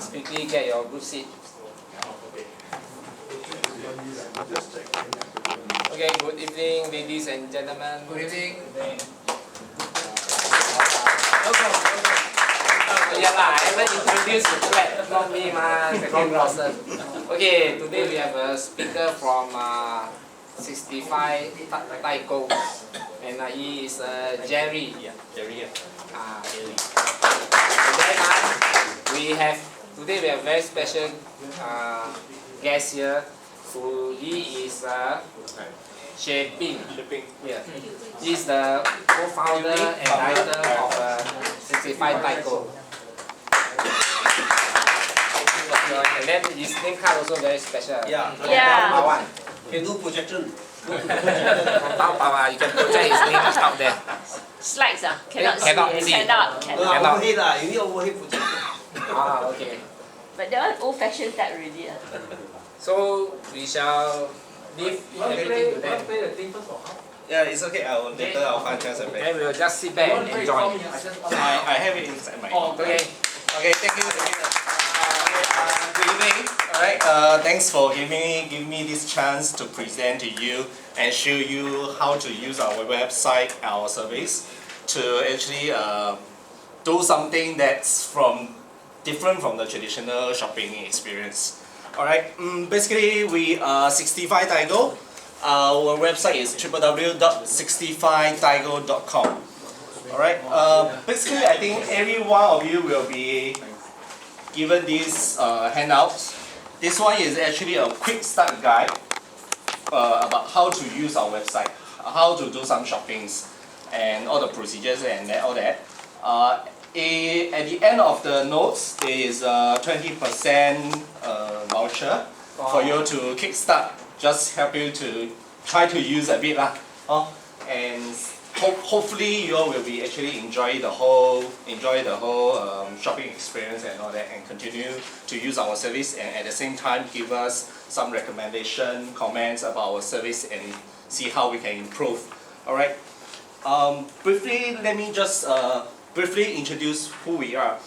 quickly get your good seat. Okay, good evening, ladies and gentlemen. Good evening. Welcome. Yeah, I haven't introduced the flat, not me, second person. Okay, today we have a speaker from 65daigou, and he is Jerry. Yeah, Jerry. Jerry. And then today we have very special guest here. Who he is Shipping. Yeah. He is the co-founder and director of 65daigou. And then his name card also very special. Yeah. One. Can do projection. You can project his name out there. Slides Cannot see. Cannot. Overhead you need overhead projection. Okay. But that one old-fashioned type already. So we shall leave everything to them. Yeah, it's okay. I'll find chance and Then we will just sit back and enjoy. I have it inside my. Okay. Okay, thank you. Good evening. Alright, thanks for giving me this chance to present to you and show you how to use our website, our service, to actually do something that's different from the traditional shopping experience. Alright, basically we are 65daigou. Our website is www.65daigou.com. Alright, basically I think every one of you will be given this handout. This one is actually a quick start guide about how to use our website, how to do some shoppings, and all the procedures and all that. At the end of the notes, there is a 20% voucher for you to kickstart. Just help you to try to use a bit lah. And hopefully you all will be actually enjoy the whole shopping experience and all that, and continue to use our service, and at the same time give us some recommendation, comments about our service, and see how we can improve. Alright. Briefly, let me just briefly introduce who we are.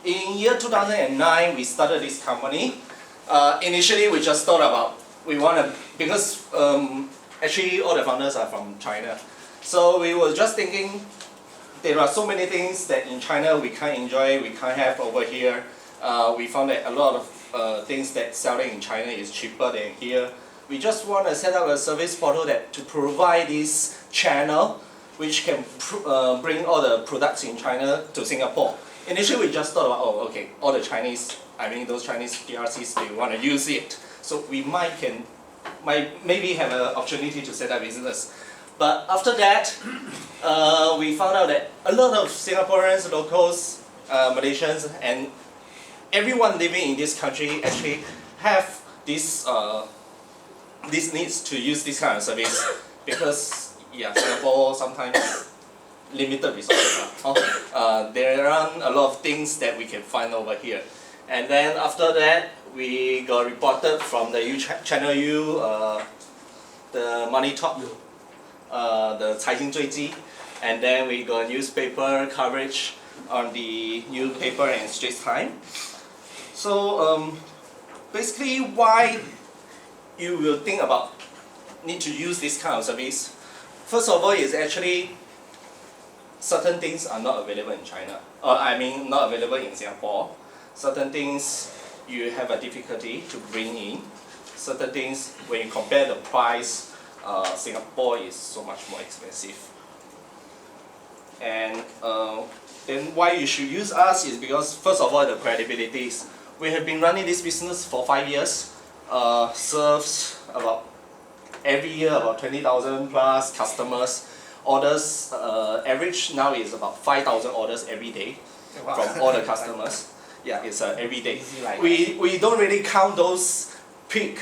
In year 2009, we started this company. Initially, we just thought about because actually all the founders are from China. So we were just thinking there are so many things that in China we can't enjoy, we can't have over here. We found that a lot of things that selling in China is cheaper than here. We just want to set up a service portal to provide this channel which can bring all the products in China to Singapore. Initially we just thought about, all the Chinese, those Chinese PRCs, they want to use it. So we maybe have an opportunity to set up business. But after that, we found out that a lot of Singaporeans, locals, Malaysians, and everyone living in this country actually have this needs to use this kind of service, because Singapore sometimes limited resources. There aren't a lot of things that we can find over here. And then after that, we got reported from the Channel U, the Money Talk, the 财经追击, and then we got newspaper coverage on the newspaper and Straits Times. So basically, why you will think about need to use this kind of service? First of all, is actually certain things are not available in China, not available in Singapore. Certain things you have a difficulty to bring in. Certain things, when you compare the price, Singapore is so much more expensive. And then why you should use us is because, first of all, the credibility. We have been running this business for 5 years, serves about every year about 20,000 plus customers. Orders, average now is about 5,000 orders every day from all the customers. Yeah, it's every day. We don't really count those peak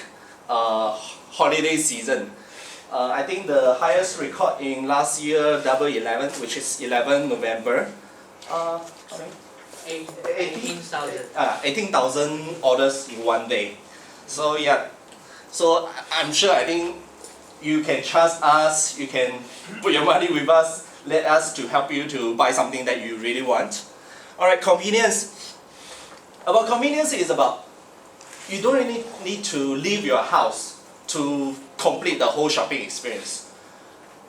holiday season. I think the highest record in last year, Double 11, which is 11 November. 18,000 orders in one day. So so I'm sure, I think you can trust us, you can put your money with us, let us to help you to buy something that you really want. Alright, convenience. About convenience is about you don't really need to leave your house to complete the whole shopping experience.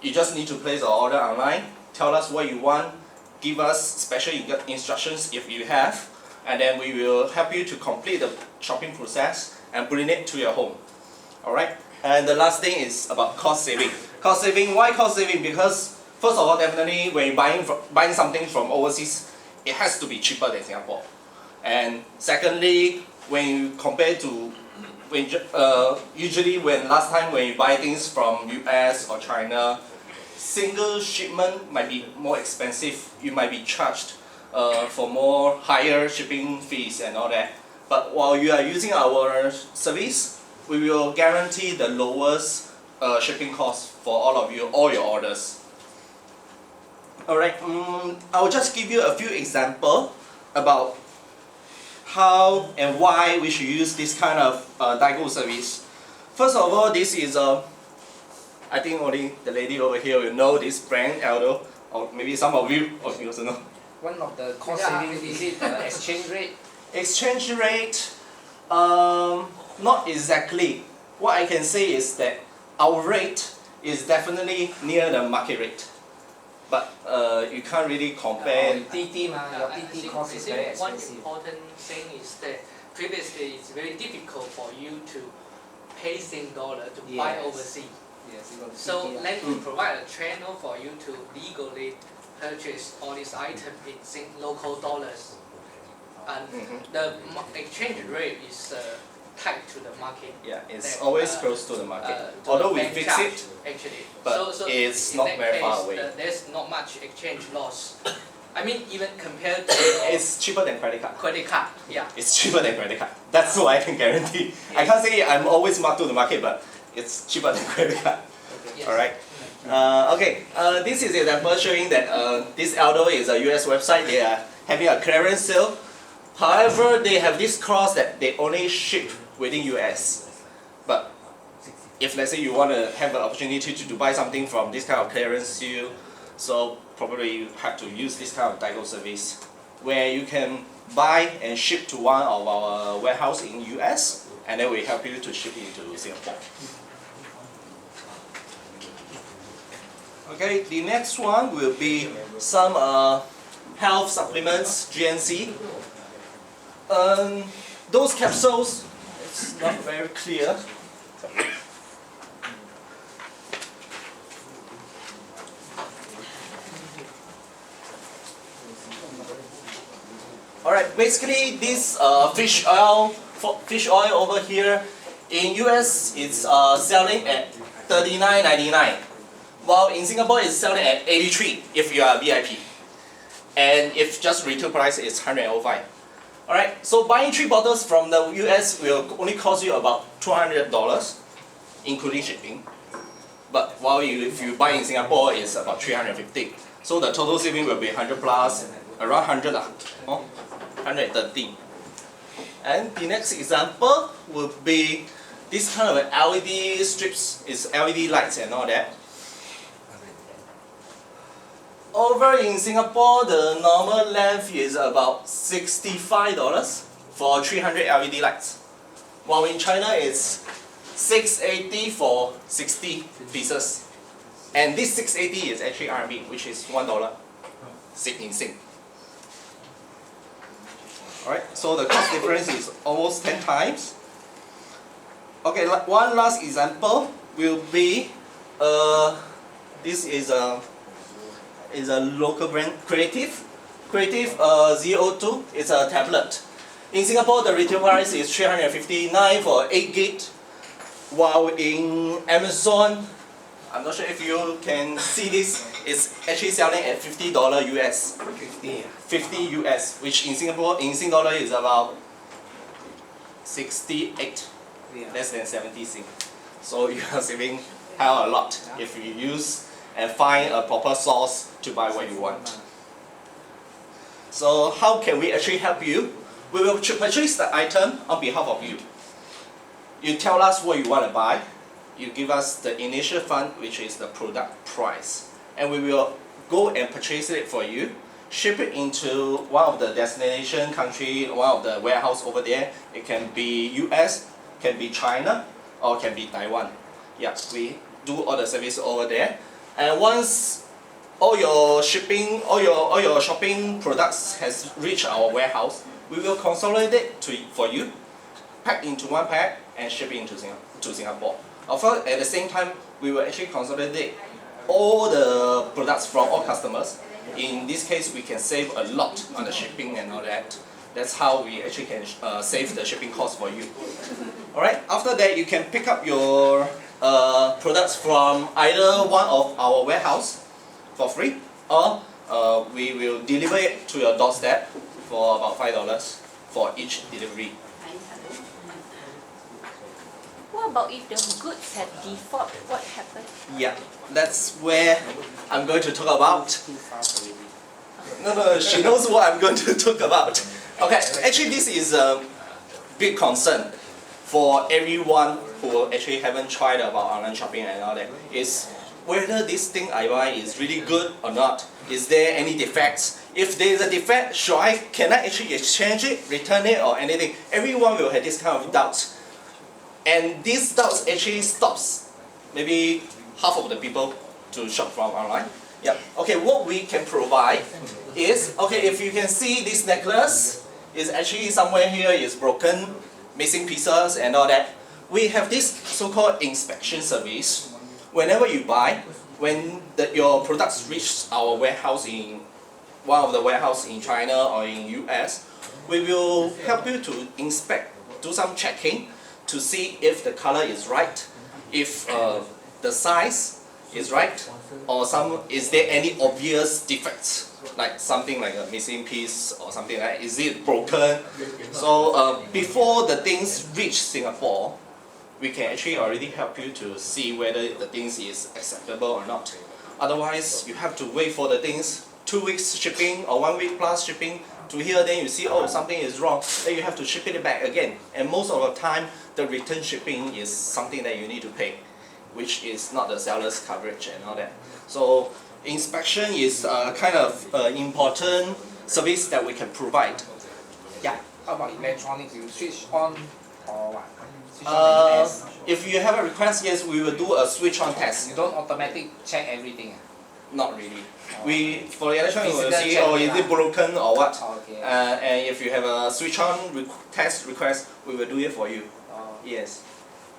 You just need to place an order online, tell us what you want, give us special instructions if you have, and then we will help you to complete the shopping process and bring it to your home. Alright? And the last thing is about cost saving. Cost saving, why cost saving? Because first of all, definitely when you're buying something from overseas, it has to be cheaper than Singapore. And secondly, when you compare to usually when last time when you buy things from US or China, single shipment might be more expensive. You might be charged for more higher shipping fees and all that. But while you are using our service, we will guarantee the lowest shipping cost for all of you, all your orders. Alright, I'll just give you a few examples about how and why we should use this kind of daigou service. First of all, this is I think only the lady over here will know this brand, Aldo, or maybe some of you also know. One of the cost saving is it the exchange rate? Exchange rate, not exactly. What I can say is that our rate is definitely near the market rate. But you can't really compare. TT ma, your TT cost is very one expensive. important thing is that previously it's very difficult for you to pay Sing dollar to buy Yes. overseas. Yes, you got the So TT. then we provide a channel for you to legally purchase all these items in local dollars. And the exchange rate is tied to the market. Yeah, it's that, always close to the market. to Although the we bank fix charge, it, actually. but it's not in that very far case, away. There's not much exchange loss. I mean, even compared to It's cheaper than credit card. credit card, yeah. It's cheaper than credit card. That's what I can guarantee. I can't say I'm always marked to the market, but it's cheaper than credit card. Yes. Alright. Okay. This is an example showing that this Aldo is a US website. They are having a clearance sale. However, they have this clause that they only ship within US. But if let's say you want to have an opportunity to buy something from this kind of clearance sale, so probably you have to use this kind of daigou service where you can buy and ship to one of our warehouse in US, and then we help you to ship it to Singapore. Okay, the next one will be some health supplements, GNC. Those capsules, it's not very clear. Alright, basically this fish oil over here in US it's selling at $39.99, while in Singapore it's selling at $83 if you are a VIP, and if just retail price it's $105. Alright, so buying 3 bottles from the US will only cost you about $200, including shipping. But while if you buy in Singapore, it's about $350. So the total saving will be 100 plus, around 100, 130. And the next example would be this kind of LED strips, is LED lights and all that. Over in Singapore, the normal length is about $65 for 300 LED lights, while in China it's $680 for 60 pieces. And this 680 is actually RMB, which is $1 in Sing. Alright, so the cost difference is almost 10 times. Okay, one last example will be this is a local brand, Creative 02. It's a tablet. In Singapore, the retail price is $359 for 8 gig, while in Amazon, I'm not sure if you can see this, it's actually selling at $50 US. 50 US, which in Singapore, in Sing dollar is about 68, less than 70 Sing. So you are saving hell a lot if you use and find a proper source to buy what you want. So how can we actually help you? We will purchase the item on behalf of you. You tell us what you want to buy. You give us the initial fund, which is the product price, and we will go and purchase it for you. ship it into one of the destination country, one of the warehouse over there. It can be US, can be China, or can be Taiwan. Yeah, we do all the service over there. And once all your shipping, all your shopping products has reached our warehouse, we will consolidate for you, pack into one pack and ship it to Singapore. Of course, at the same time, we will actually consolidate all the products from all customers. In this case, we can save a lot on the shipping and all that. That's how we actually can save the shipping cost for you. Alright, after that you can pick up your products from either one of our warehouse for free, or we will deliver it to your doorstep for about $5 for each delivery. What about if the goods have default? What happens? Yeah, that's where I'm going to talk about. No, she knows what I'm going to talk about. Okay, actually this is a big concern for everyone who actually haven't tried about online shopping and all that, is whether this thing I buy is really good or not. Is there any defects? If there is a defect, can I actually exchange it, return it, or anything? Everyone will have this kind of doubts. And these doubts actually stops maybe half of the people to shop from online. Yeah. Okay, what we can provide is, okay, if you can see this necklace is actually somewhere here is broken, missing pieces and all that. We have this so-called inspection service. Whenever you buy, when your products reach our warehouse in one of the warehouse in China or in US, we will help you to inspect, do some checking to see if the color is right, if the size is right, or is there any obvious defects, like something like a missing piece or something like that. Is it broken? So before the things reach Singapore, we can actually already help you to see whether the things is acceptable or not. Otherwise, you have to wait for the things 2 weeks shipping or 1 week plus shipping to here, then you see, oh, something is wrong, then you have to ship it back again. And most of the time, the return shipping is something that you need to pay, which is not the seller's coverage and all that. So inspection is kind of important service that we can provide. Yeah. How about electronics? You switch on or what? Switch on and test. If you have a request, yes, we will do a switch on test. You don't automatic check everything. Not really. We for the electronics we will Physical see, check oh, it is it lah. broken or what? Okay. And if you have a switch on test request, we will do it for you. Yes.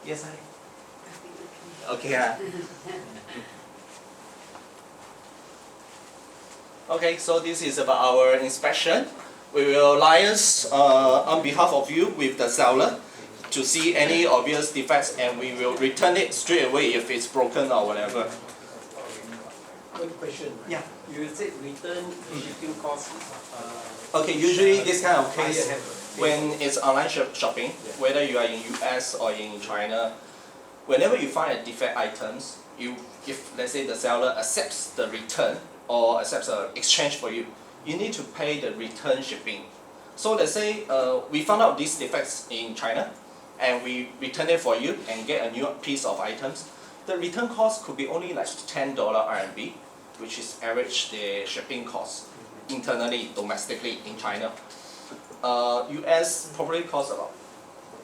Yes, I. Okay. Okay, so this is about our inspection. We will liaise on behalf of you with the seller to see any obvious defects, and we will return it straight away if it's broken or whatever. One question. Yeah. You said return shipping cost. Okay, usually this kind of buyer case, have to pay. when it's online shopping, whether you are in US or in China, whenever you find a defect items, if let's say the seller accepts the return or accepts an exchange for you, you need to pay the return shipping. So let's say we found out these defects in China, and we return it for you and get a new piece of items. The return cost could be only like $10 RMB, which is average the shipping cost internally, domestically in China. US probably costs about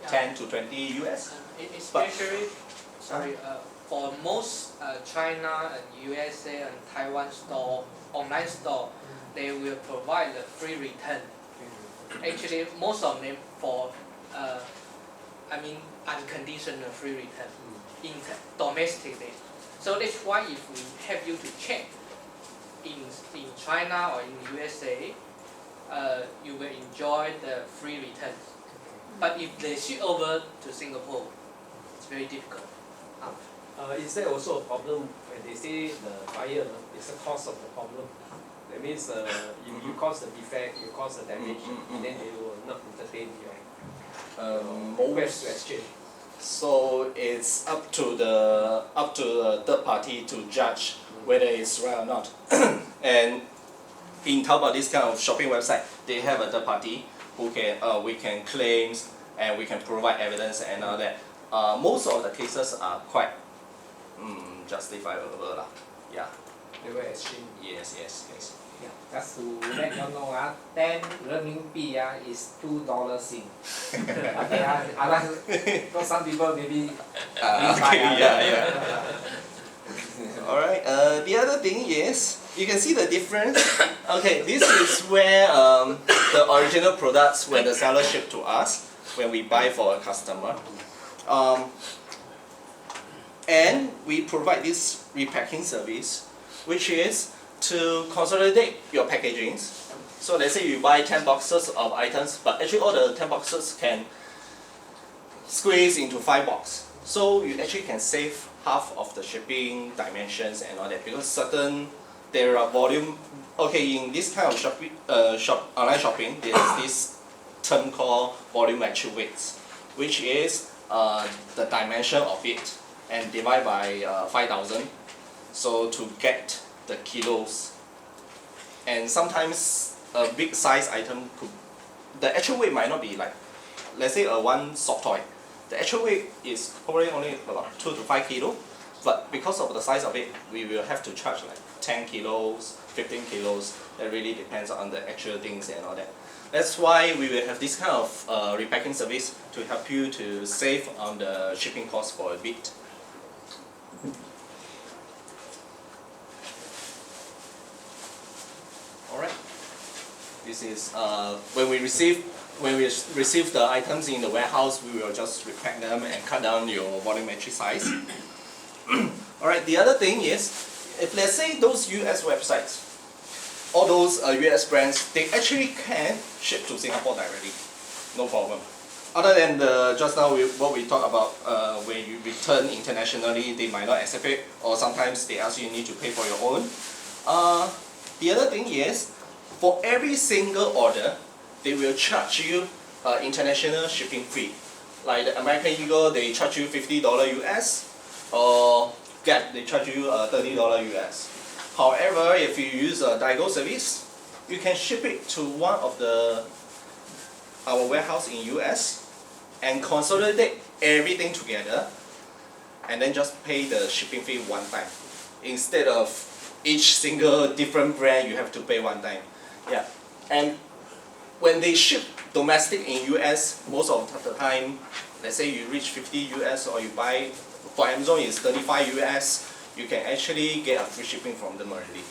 10 to 20 US. Especially, for most China and USA and Taiwan store, online store, they will provide the free return. Actually, most of them for, unconditional free return domestically. So that's why if we have you to check in China or in USA, you will enjoy the free return. But if they ship over to Singapore, it's very difficult. Is there also a problem when they say the buyer is the cause of the problem? That means you cause the defect, you cause the damage, and then they will not entertain your request to exchange. So it's up to the third party to judge whether it's right or not. And in Taobao, this kind of shopping website, they have a third party who can we can claim and we can provide evidence and all that. Most of the cases are quite justifiable lah. Yeah. They will exchange. Yes. Just to let you know, 10 人民币 is $2 Sing. Okay, because some people maybe okay, yeah. Alright, the other thing is, you can see the difference. Okay, this is where the original products when the seller ship to us, when we buy for a customer. And we provide this repacking service, which is to consolidate your packagings. So let's say you buy 10 boxes of items, but actually all the 10 boxes can squeeze into 5 boxes. So you actually can save half of the shipping dimensions and all that, because there are volume. Okay, in this kind of online shopping, there's this term called volumetric weights, which is the dimension of it and divide by 5,000, so to get the kilos. And sometimes a big size item the actual weight might not be like, let's say one soft toy. The actual weight is probably only about 2 to 5 kilo, but because of the size of it, we will have to charge like 10 kilos, 15 kilos. That really depends on the actual things and all that. That's why we will have this kind of repacking service to help you to save on the shipping cost for a bit. Alright. This is when we receive the items in the warehouse, we will just repack them and cut down your volumetric size. Alright, the other thing is, if let's say those US websites, all those US brands, they actually can ship to Singapore directly, no problem. Other than just now what we talked about, when you return internationally, they might not accept it, or sometimes they ask you need to pay for your own. The other thing is, for every single order, they will charge you international shipping fee. Like the American Eagle, they charge you $50 US, or Gap, they charge you $30 US. However, if you use a Daigou service, you can ship it to one of our warehouse in US and consolidate everything together, and then just pay the shipping fee one time, instead of each single different brand you have to pay one time. Yeah, and when they ship domestic in US, most of the time, let's say you reach 50 US or you buy, for Amazon it's 35 US, you can actually get a free shipping from them already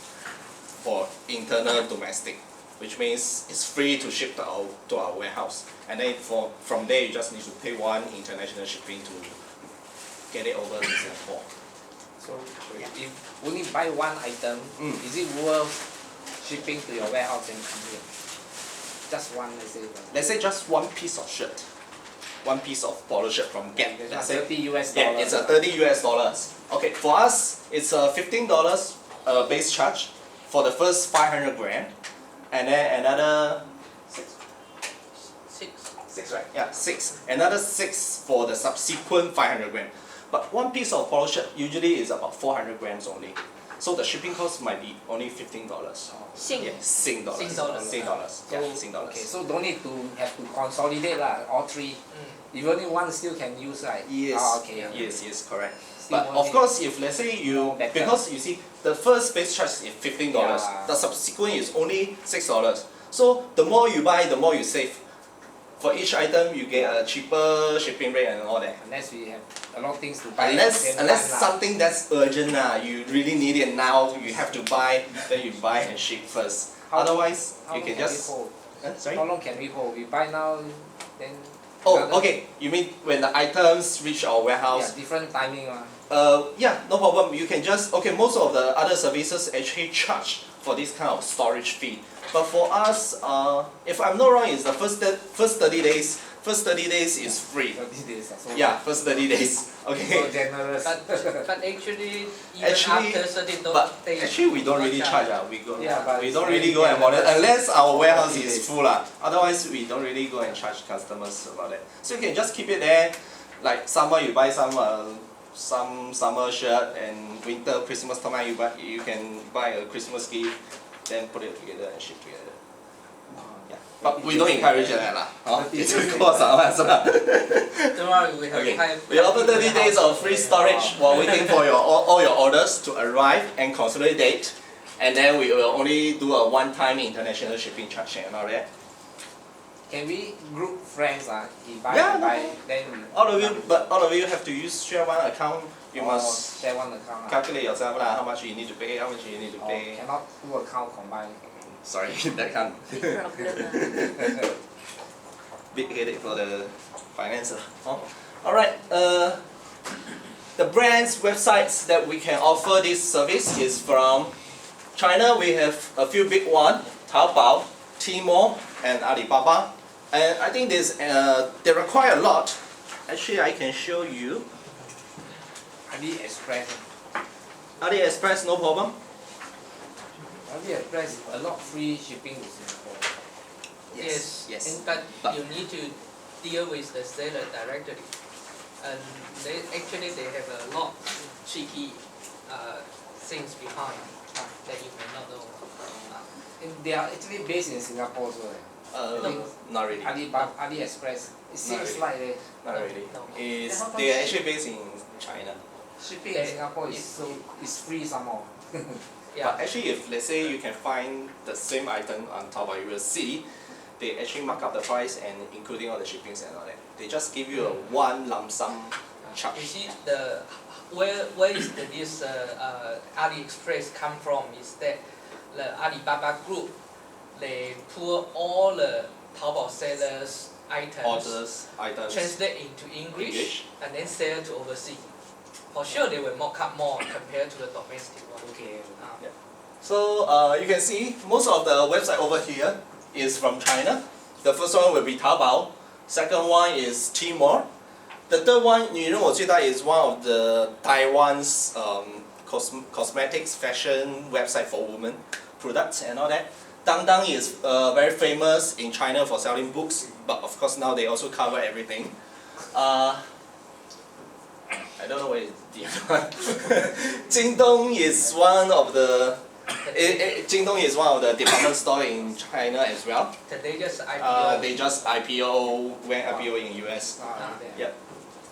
for internal domestic, which means it's free to ship to our warehouse. And then from there you just need to pay one international shipping to get it over to Singapore. So if only buy one item, is it worth shipping to your warehouse and come here? Just one, Let's say just one piece of shirt, one piece of polo shirt from Gap. Let's say $30 US. Yeah, it's a $30 US. Okay, for us, it's a $15 base charge for the first 500 gram, and then another six, right? Yeah, 6. Another 6 for the subsequent 500 gram. But one piece of polo shirt usually is about 400 grams only. So the shipping cost might be only $15. Sing. Yeah, Sing dollars. Sing dollars. Sing dollars. Yeah, Sing dollars. Okay, so don't need to have to consolidate all three. If only one still can use, right? Yes. Okay. Yes, correct. Still But won't of course, if let's say you, better. because you see, the first base charge is $15, Yeah. the subsequent is only $6. So the more you buy, the more you save. For each item, you get a cheaper shipping rate and all that. Unless we have a lot of things to buy. Unless something that's urgent, you really need it now, you have to buy, then you buy and ship first. Otherwise, How you long can can just. we hold? Sorry? How long can we hold? We buy now, then. Oh, another- okay. You mean when the items reach our warehouse? Yeah, different timing. Yeah, no problem. You can just, okay, most of the other services actually charge for this kind of storage fee. But for us, if I'm not wrong, it's the first 30 days. First 30 days is free. 30 days. So Yeah, first 30 days. So Okay. generous. But actually, even Actually, after 30 But days, actually, we don't really charge. Yeah, but We it's don't very really go and monitor generous. unless our warehouse 30 is days. full. Otherwise, we don't really go and charge customers about that. So you can just keep it there. Like summer, you buy some summer shirt, and winter, Christmas time, you can buy a Christmas gift, then put it together and ship together. Yeah. But we don't encourage that lah. It's cost us. tomorrow we have Okay. high. We offer 30 days of free storage while waiting for all your orders to arrive and consolidate. and then we will only do a one-time international shipping charge and all that. Can we group friends? He buy, Yeah, he no buy, problem. then we But all of you have to share one account. You must share one account. calculate yourself lah, how much you need to pay, how much you need to Or pay. cannot two account combine. Sorry, that can't. Big problem. Big headache for the finance. Alright, the brands, websites that we can offer this service is from China. We have a few big ones, Taobao, Tmall, and Alibaba. And I think they require a lot. Actually, I can show you. AliExpress. AliExpress, no problem. AliExpress, a lot free shipping to Singapore. Yes. But But- you need to deal with the seller directly, and they have a lot tricky things behind that you may not know. And they are actually based in Singapore also. Not really. AliExpress. It seems really. like Not really. No. They are actually based in China. shipping in Singapore is free somehow. Yeah. But actually, if let's say you can find the same item on Taobao, you will see they actually mark up the price and including all the shippings and all that. They just give you a one lump sum You charge. see where is this AliExpress come from is that the Alibaba group, they pull all the Taobao sellers items, Orders, items. translate into English, English. and then sell to overseas. For sure they will mark up more compared to the domestic one. Okay. So you can see most of the website over here is from China. The first one will be Taobao. Second one is Tmall. The third one, 女人我最大 is one of the Taiwan's cosmetics fashion website for women products and all that. Dangdang is very famous in China for selling books, but of course now they also cover everything. I don't know where is the other one. Jingdong is one of the Jingdong is one of the department store in China as well. They just IPO. They just went IPO in US. Yep.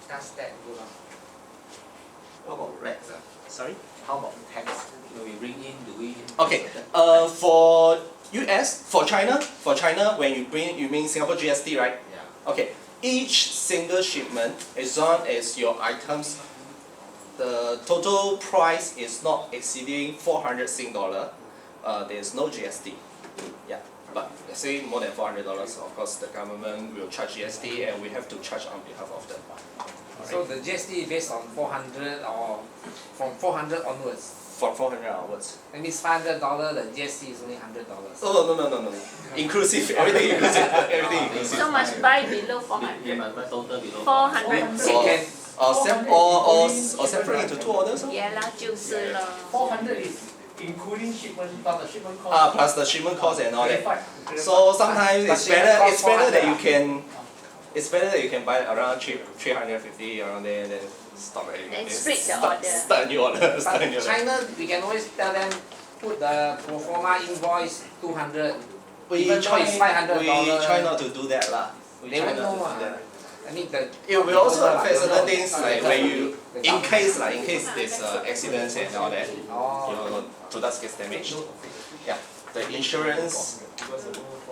That's that. How about Rex? Sorry? How about tax? Do we bring in? Do we? Okay. For US, for China, when you bring, you mean Singapore GST, right? Yeah. Okay. Each single shipment, as long as your items, the total price is not exceeding 400 Sing dollar, there is no GST. Yeah. But let's say more than $400, of course the government will charge GST and we have to charge on behalf of them. So the GST is based on 400 or from 400 onwards. From 400 onwards. That means $500, the GST is only $100. Oh no. Inclusive, everything inclusive, everything inclusive. So must buy below 400. We must buy total below 400. Can Or separate into two orders. 也啦，就是了。 400 is including shipment plus the shipment cost. Plus the shipment cost and all that. So sometimes it's better that you can buy around 350 around there, then stop already. Then split the order. Start a new order. Start a new order. China, we can always tell them put the pro forma invoice 200. We Even though it's $500. We try not to do that lah. We They try won't not know. to do that. I mean the. It will also affect certain things like when you, The in case there's accidents and all that, Oh. products gets damaged. Yeah, the insurance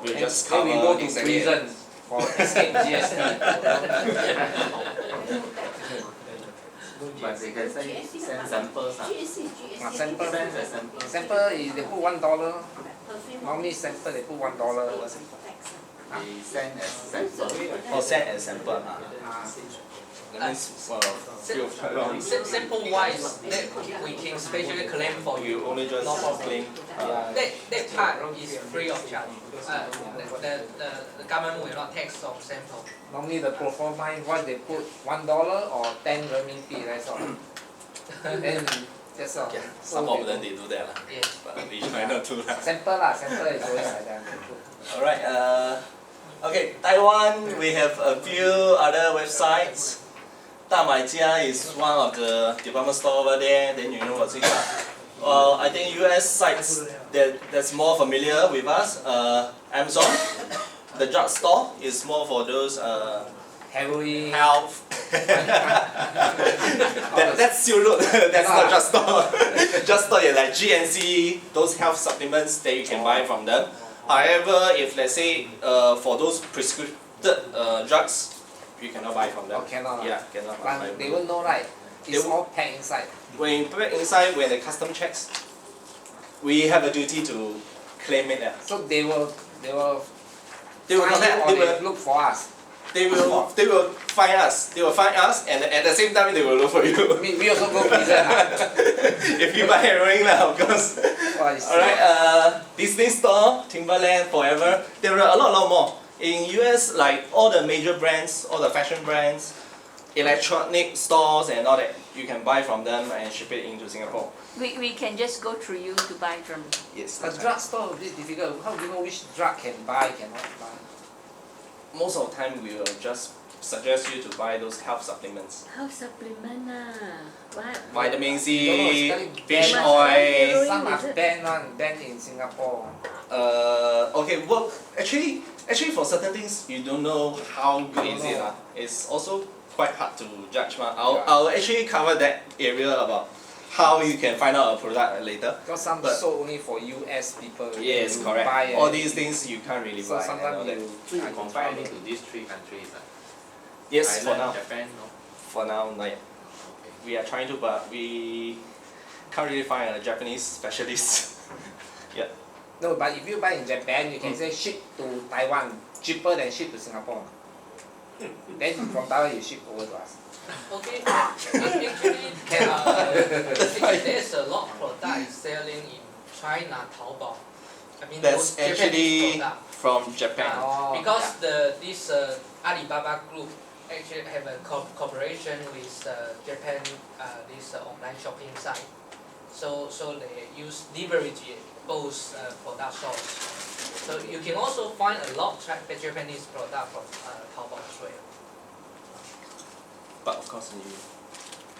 will just Then we go cover to exactly. prison for escape GST. But they can send samples. Sample. Send a sample. Sample is they put $1. Normally sample they put $1. They send as sample. Or send as sample. That means free of charge. Simple wise, that we can specially claim for you. You only just No problem. claim. That part is free of charge. The government will not tax on sample. Normally the pro forma invoice they put $1 or 10 renminbi, that's all. Then that's all. Yeah, So some of they them they do that lah. Yes. But we try not to lah. Sample lah, sample is always like that. Alright, okay, Taiwan, we have a few other websites. 大买家 is one of the department store over there, then you know what's it. I think US sites that's more familiar with us. Amazon, the drugstore is more for those Heavily. health. That's your road. That's not just store. Just store is like GNC, those health supplements that you can buy from them. However, if let's say for those prescripted drugs, you cannot buy from them. Oh, cannot. Yeah, cannot buy. But they won't know, right? It's all packed inside. When you put it inside, when the custom checks, we have a duty to claim it. So they will They will find contact. you or they look for us. They will find us. They will find us, and at the same time they will look for you. We also go prison. If you buy heroin now, of course. Alright, Disney Store, Timberland, Forever. There are a lot more. In US, like all the major brands, all the fashion brands, electronic stores and all that, you can buy from them and ship it into Singapore. We can just go through you to buy from. Yes, But that's right. drugstore is difficult. How do you know which drug can buy, cannot buy? Most of the time we will just suggest you to buy those health supplements. Health supplement What? Vitamin Don't know, C, it's fish very oil. bad. Some Is are it? banned in Singapore. Okay, well, actually for certain things, you don't know how good is it. It's also quite hard to judge. I'll actually cover that area about how you can find out a product later. Because some But- sold only for US people. Yes, You correct. buy All and- these things you can't really So buy. and all sometimes that. you. So you confine only to these three countries, Yes, for Thailand, now. Japan, no? For now, not yet. Okay. We are trying to, but we can't really find a Japanese specialist. No, but if you buy in Japan, you can say ship to Taiwan cheaper than ship to Singapore. Then from Taiwan you ship over to us. Okay, actually, there's a lot of products selling in China, Taobao. I mean, That's those Japanese actually products. from Japan. Oh, Because this Alibaba group actually have a cooperation with Japan this online shopping site, so they leverage both product source. So you can also find a lot of Japanese product from Taobao as well. But of course, you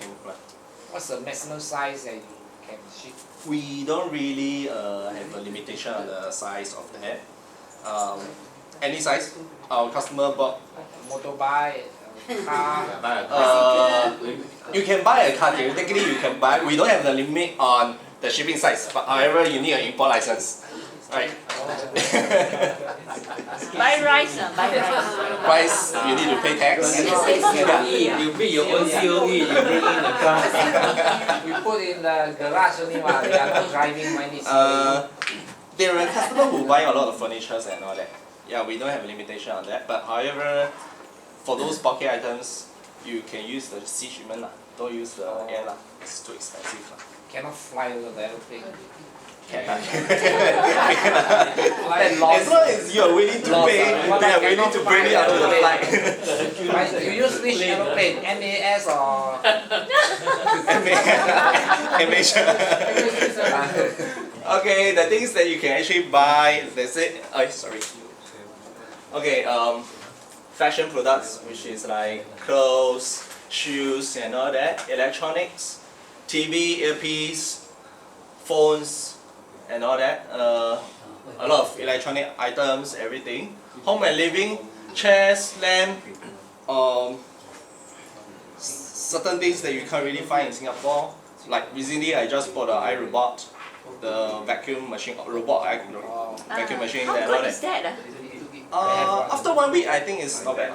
can apply. what's the maximum size that you can ship? We don't really have a limitation on the size of the head. Any size. Our customer bought. Motorbike, car. Buy a car. You can buy a car. Technically, you can buy. We don't have the limit on the shipping size. But however, you need an import license. Right. Buy rice buy rice. Price, you need to pay tax. You pay your own COE, you bring in the car. We put in the garage only one. We are not driving when it's There are customers who buy a lot of furniture and all that. Yeah, we don't have a limitation on that. But however, for those bulky items, you can use the sea shipment lah. Don't use the air lah. It's too expensive lah. cannot fly over the aeroplane. Cannot. Then As lost. long as you are willing to pay, they are willing to bring it out to the flight. But you use which aeroplane? MAS or? Okay, the things that you can actually buy, that's it. Sorry. Okay, fashion products, which is like clothes, shoes, and all that. Electronics, TV, earpiece, phones, and all that. A lot of electronic items, everything. Home and living, chairs, lamp, certain things that you can't really find in Singapore. Like recently, I just bought an iRobot, the vacuum machine, vacuum machine. How and all good is that. that? After 1 week, I think it's not bad.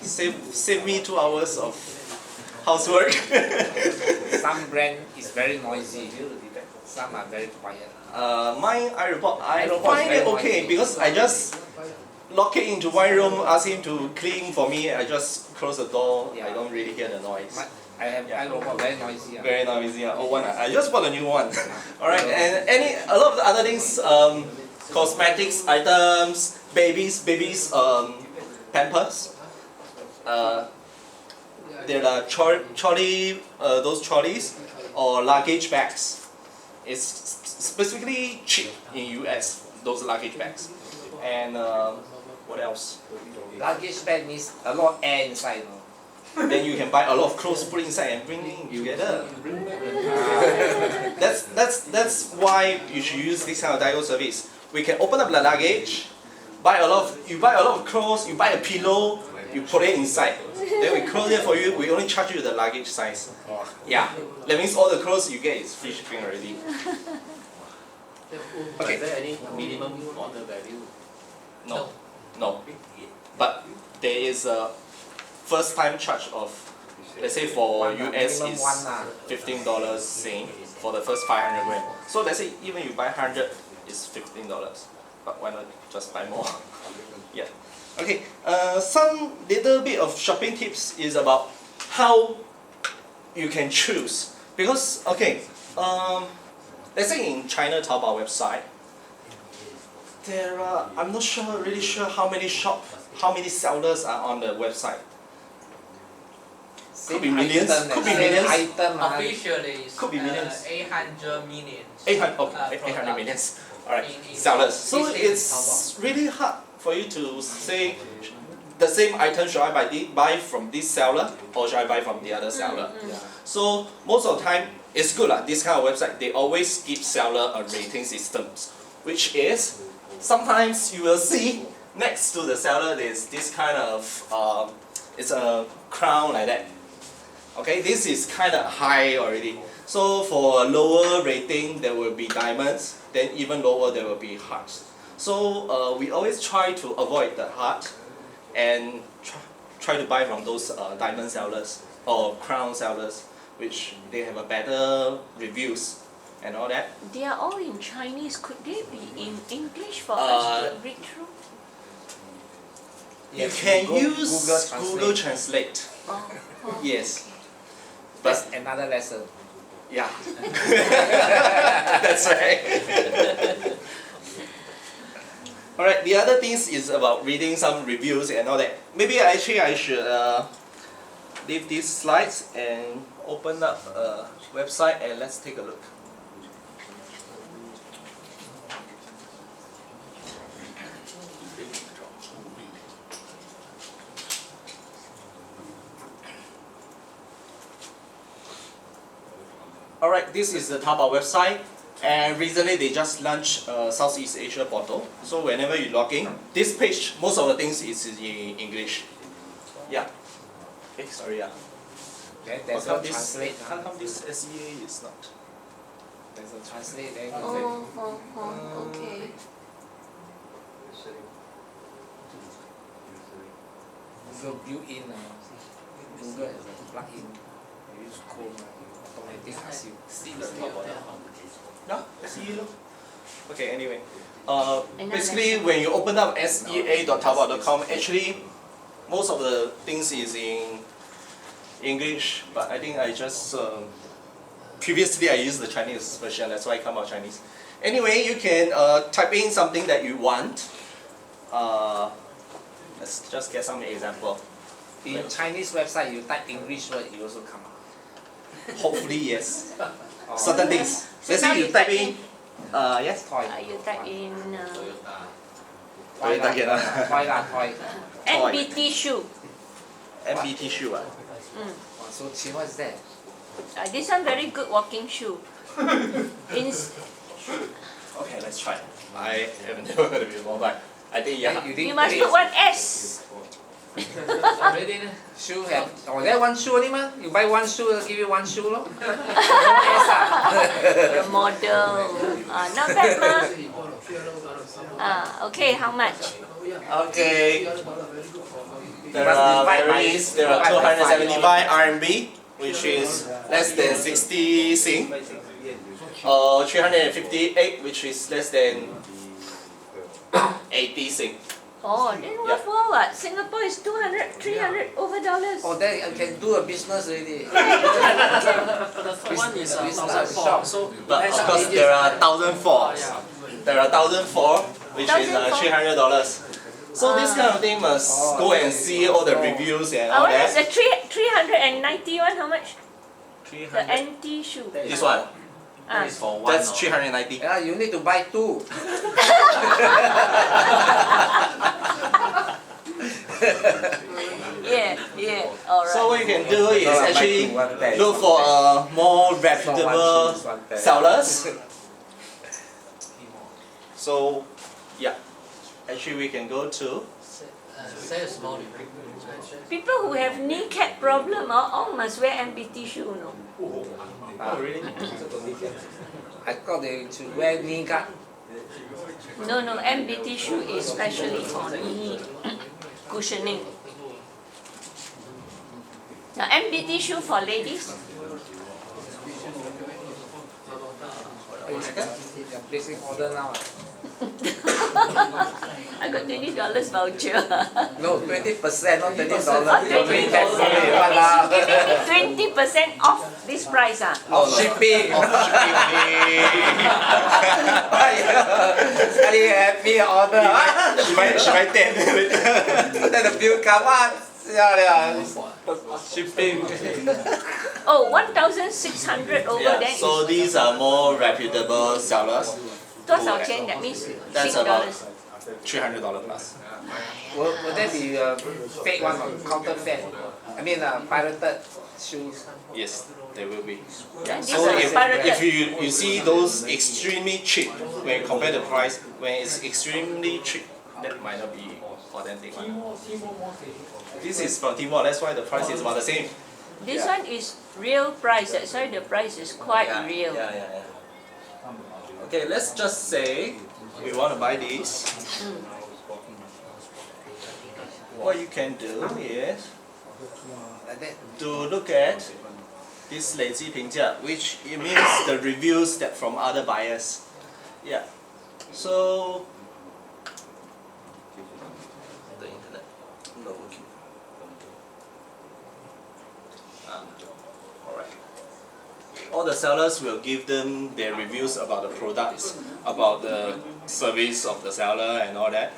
Save me 2 hours of housework. Some brand is very noisy. Some are very quiet. Mine iRobot, I iRobot is find it very okay noisy. because I just lock it into one room, ask him to clean for me. I just close the door. I don't really hear the noise. I have iRobot very noisy. Very noisy. I just bought a new one. Alright, and a lot of the other things, cosmetics items, babies, Pampers. There are those trolleys or luggage bags. It's specifically cheap in US, those luggage bags. And what else? Luggage bag means a lot of air inside. Then you can buy a lot of clothes, put inside and bring in together. That's why you should use this kind of DIGO service. We can open up the luggage, buy a lot of clothes, you buy a pillow, You put it inside. Then we close it for you. We only charge you the luggage size. Yeah. That means all the clothes you get is free shipping already. Okay. Is there any minimum order value? No. No. But there is a first time charge of, let's say for US is $15 same for the first 500 gram. So let's say even you buy 100, it's $15. But why not just buy more? Yeah. Okay. Some little bit of shopping tips is about how you can choose, because okay, let's say in China Taobao website, there are, I'm not really sure how many sellers are on the website. Could be millions. Could be millions. Officially, it's Could be millions. 800 millions. 800 millions. Alright, sellers. So it's really hard for you to say the same item, should I buy from this seller or should I buy from the other seller? So most of the time it's good this kind of website, they always give seller a rating system, which is sometimes you will see next to the seller there's this kind of it's a crown like that. Okay, this is kind of high already. So for a lower rating there will be diamonds, then even lower there will be hearts. So we always try to avoid the heart and try to buy from those diamond sellers or crown sellers, which they have a better reviews and all that. They are all in Chinese. Could they be in English for us to read through? You can use Google Translate. Oh, Yes. That's another lesson. Yeah. That's right. Alright, the other things is about reading some reviews and all that. Maybe I should leave these slides and open up a website and let's take a look. Alright, this is the Taobao website, and recently they just launched Southeast Asia portal. So whenever you log in, this page, most of the things is in English. Yeah. Okay, sorry. Yeah. There's no translate. How come this SEA is not? There's a translate there. okay. Google built-in. Google as a plug-in. You use Chrome, automatic asks you. See the Taobao. No, SEA look. Okay, anyway. Basically, when you open up sea.taobao.com, actually, most of the things is in English, but I think I just previously I used the Chinese version, that's why I come out Chinese. Anyway, you can type in something that you want. Let's just get some example. In Chinese website, you type English word, you also come out. Hopefully, yes. Certain things. So Let's now say you you type type in. Yes. Toy. You type in Toy lah. Toy lah, toy. NBT shoe. MBT shoe. So, Qin, what is that? This one very good walking shoe. Okay, let's try. I have never heard of it before, but I think yeah. You must put one S. Already, Shoe have, that one shoe only mah? You buy one shoe, they'll give you one shoe lor. No S The model. Not bad ma. Okay, how much? Okay. There are 275 RMB, which is less than 60 Sing. 358, which is less than 80 Sing. Oh, then worthwhile what? Singapore is 200, 300 over dollars. Oh, then you can do a business already. the third one is Business 1,400. shop. So But of course, there are 1,004. There are 1,004, which is $300. So this kind of thing must go and see all the reviews and all What is that. the 391? How much? The 300. NT shoe. This one, It's for one. that's or- 390. Yeah, you need to buy two. Yeah, alright. So what you can do is actually look for more reputable sellers. So yeah, actually we can go to sales volume. People who have kneecap problem all must wear MBT shoe, no? Oh, really? I thought they should wear knee guard. No, MBT shoe is specially for knee cushioning. Now MBT shoe for ladies. You're placing order now. I got $20 voucher. No, 20%, not $20. You mean 20% off this price, ah? Of shipping. Sekali happy order. She might tell. Then the bill come out. Shipping. Oh, 1,600 over Yeah, then so is these are more reputable sellers. 多少钱? That means That's $6. about $300 plus. Will there be a fake one or counterfeit? I mean, pirated shoes. Yes, there will be. Then these So are if pirated. you see those extremely cheap, when you compare the price, when it's extremely cheap, that might not be authentic one. This is from Timor, that's why the price is about the same. This one is real price. That's why the price is quite real. Yeah. Okay, let's just say we want to buy these. What you can do is Like that. to look at this 累积评价, which it means the reviews that from other buyers. Yeah. So the internet not working. Alright. All the sellers will give them their reviews about the products, about the service of the seller and all that.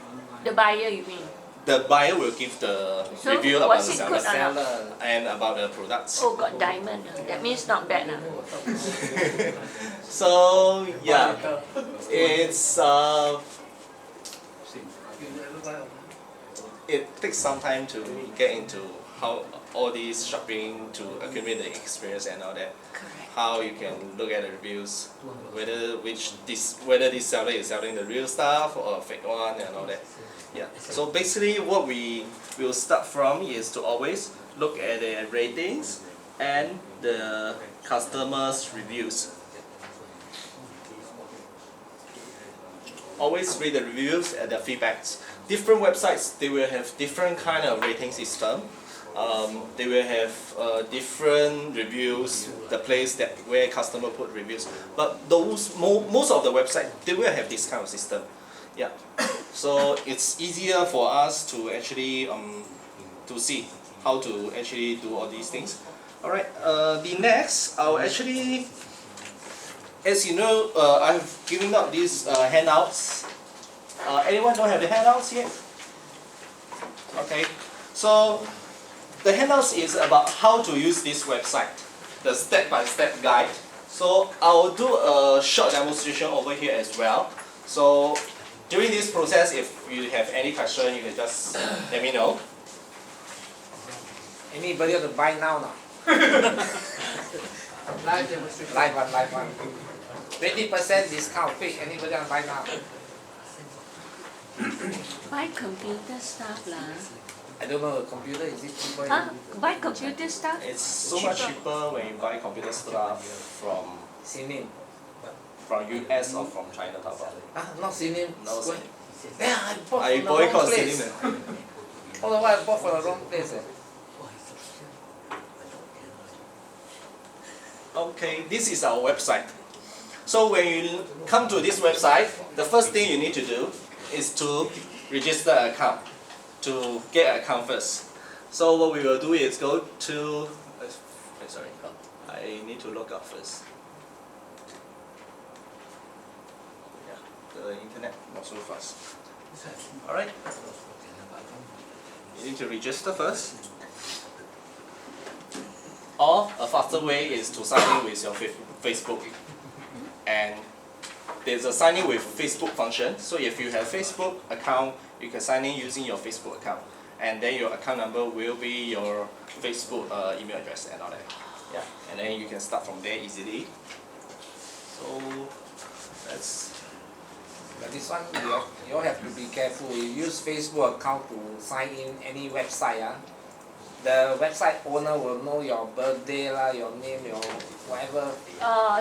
The buyer, you mean? The buyer will give the So review about was the it seller good or not? and about the products. Oh, got diamond. That means not bad. So yeah, it's it takes some time to get into how all these shopping to accumulate the experience and all that. Correct. How you can look at the reviews, whether this seller is selling the real stuff or a fake one and all that. Yeah. So basically, what we will start from is to always look at the ratings and the customers' reviews. Always read the reviews and the feedbacks. Different websites, they will have different kind of rating system. They will have different reviews, the place that where customer put reviews. But those most of the website, they will have this kind of system. Yeah. So it's easier for us to actually to see how to actually do all these things. All right. The next, I'll actually, as you know, I've given out these handouts. Anyone don't have the handouts yet? Okay. So the handouts is about how to use this website, the step-by-step guide. So I'll do a short demonstration over here as well. So during this process, if you have any question, you can just let me know. Anybody want to buy now? Live demonstration. Live one. 20% discount, quick. Anybody want to buy now? Buy computer stuff lah. I don't know, computer is it cheaper? Huh? Buy computer stuff? It's so much cheaper when you buy computer stuff from Sinim. US or from China Taobao. Not Sinim. No, Square. Sinim. Yeah, I bought I from the wrong boycott place. Sinim. All the while I bought from the wrong place. Okay, this is our website. So when you come to this website, the first thing you need to do is to register an account, to get an account first. So what we will do is go to, sorry, I need to log out first. Yeah, the internet not so fast. Alright, you need to register first. Or a faster way is to sign in with your Facebook. And there's a sign in with Facebook function. So if you have Facebook account, you can sign in using your Facebook account. And then your account number will be your Facebook email address and all that. Yeah. And then you can start from there easily. So let's But this one you all have to be careful. You use Facebook account to sign in any website. The website owner will know your birthday lah, your name, your whatever.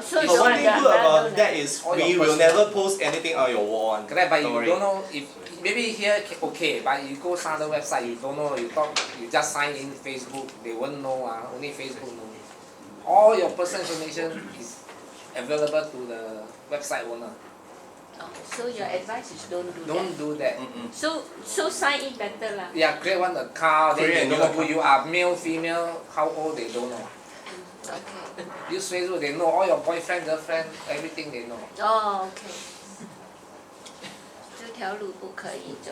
So But the one one thing that good about don't that is All your we will personal- never post anything on your wall. Correct, but you Don't worry. don't know if maybe here okay, but you go some other website you don't know. You thought you just sign in Facebook, they won't know. Only Facebook know. All your personal information is available to the website owner. So your advice is don't do Don't that. do that. So sign in better lah. Yeah, create one account, then Create they a new know who account. you are, male, female, how old they don't know. Okay. Use Facebook, they know all your boyfriend, girlfriend, everything they know. OK。这条路不可以走。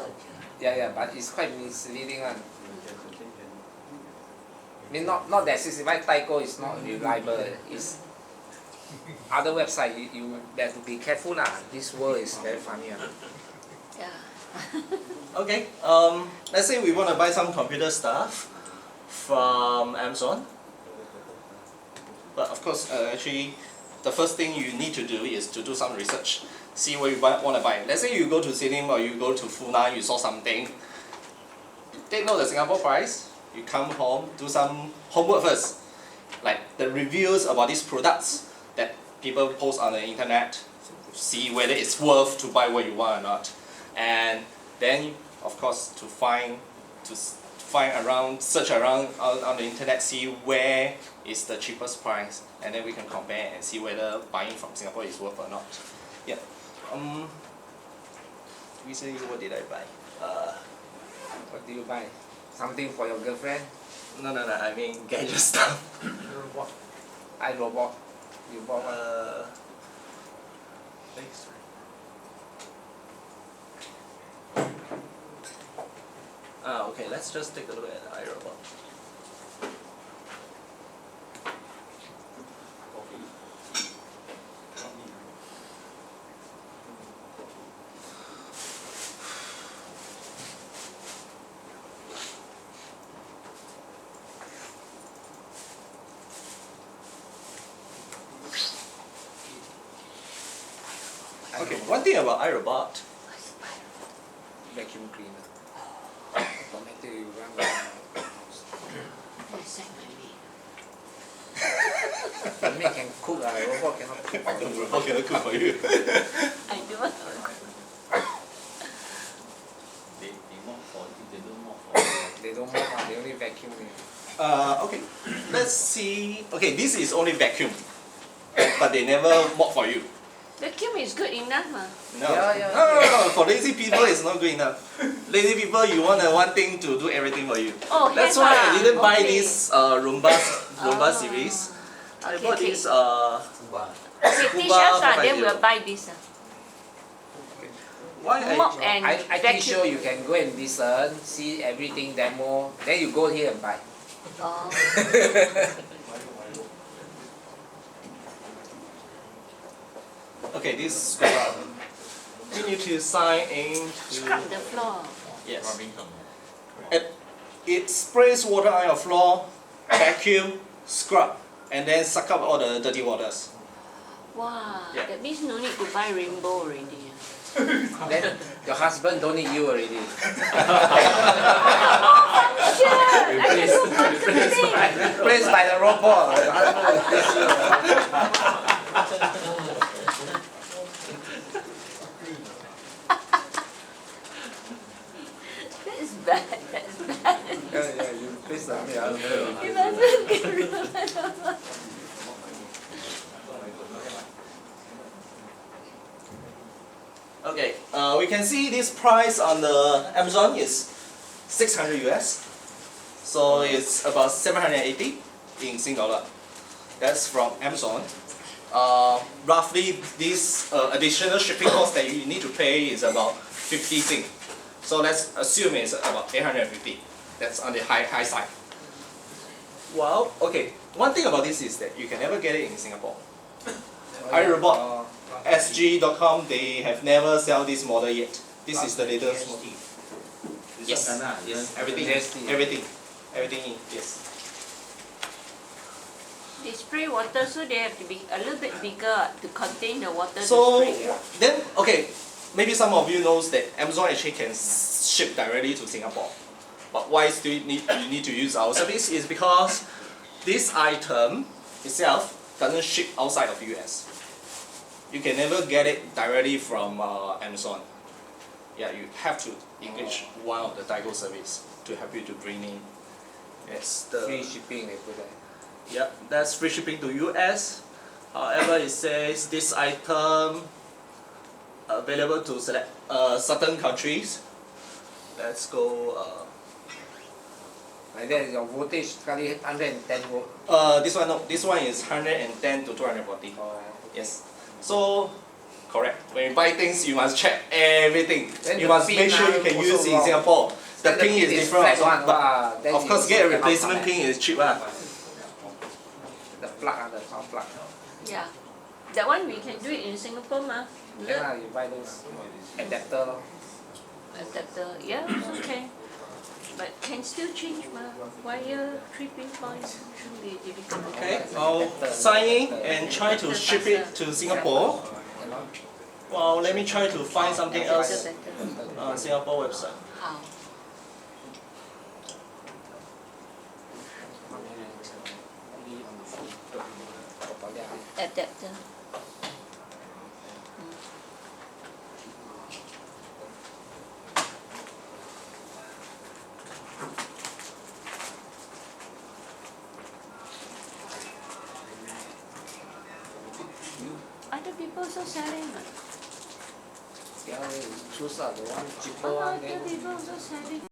Yeah, but it's quite misleading one. I mean, not that 65daigou is not reliable. It's other website you have to be careful lah. This world is very funny. Yeah. Okay, let's say we want to buy some computer stuff from Amazon. But of course, actually, the first thing you need to do is to do some research. See what you want to buy. Let's say you go to Cinema or you go to Funan, you saw something. Take note the Singapore price. You come home, do some homework first. Like the reviews about these products that people post on the internet. See whether it's worth to buy what you want or not. And then, of course, to find around, search around on the internet, see where is the cheapest price, and then we can compare and see whether buying from Singapore is worth or not. Yeah. Recently, what did I buy? What do you buy? Something for your girlfriend? No, I mean gadget stuff. iRobot. You bought one? Okay, let's just take a look at the iRobot. Okay, one thing about iRobot. Vacuum cleaner. Automatic you run around. Send my maid. The maid can cook robot cannot cook. Robot cannot cook for you. I don't want to. They don't mop, they only vacuum it. Okay, let's see. Okay, this is only vacuum, but they never mop for you. Vacuum is good enough mah. No. Yeah. No. For lazy people, it's not good enough. Lazy people, you want one thing to do everything for you. Oh, That's have why ah. I didn't buy Okay. this Roomba Oh. series. I Okay, bought okay. this Okay, teach Cuba us lah, then 450. we'll buy this. why Mop and I think vacuum. sure you can go and listen, see everything demo, then you go here and buy. Oh. Okay, this scrub. You need to sign in Scrub to the floor. yes. It sprays water on your floor, vacuum, scrub, and then suck up all the dirty waters. Wow, Yeah. that means no need to buy rainbow already. Then your husband don't need you already. Sure, I can do marketing. Replaced by the robot. Your husband will replace you. That's bad, that's bad. Yeah, you replace the maid, husband. You mustn't get rid of it. Okay, we can see this price on the Amazon is 600 US. So it's about 780 in Singapore. That's from Amazon. Roughly this additional shipping cost that you need to pay is about 50 Sing. So let's assume it's about 850. That's on the high side. Well, okay. One thing about this is that you can never get it in Singapore. iRobot. SG.com, they have never sell this model yet. This is the latest model. Yes, everything, GST. everything in, yes. They spray water, so they have to be a little bit bigger to contain the water to So spray. then, okay, maybe some of you knows that Amazon actually can ship directly to Singapore. But why still you need to use our service is because this item itself doesn't ship outside of US. You can never get it directly from Amazon. Yeah, you have to engage one of the Daigou service to help you to bring in. Yes, the Free shipping they put there. yeah, that's free shipping to US. However, it says this item available to select certain countries. Let's go. Like that your voltage sekali 110 volt. This one no. This one is 110 to 240. Oh. Yes. So, correct. When you buy things, you must check everything. Then You the must pin make sure you can also use it in wrong. Singapore. The Then pin is different flat also, one, but then of you course also get a cannot replacement connect. pin is cheap lah. The plug the power plug. Yeah. That one we can do it in Singapore mah. Then you buy those adapter lor. Adapter, yeah, okay. But can still change mah. Wire 3 pin points shouldn't be difficult. Okay, I'll sign in and try to ship it to Singapore. Well, let me try to find something else on Singapore website. How? Adapter. Other people also selling ah. Yeah, choose the one cheaper one Other then. people also selling.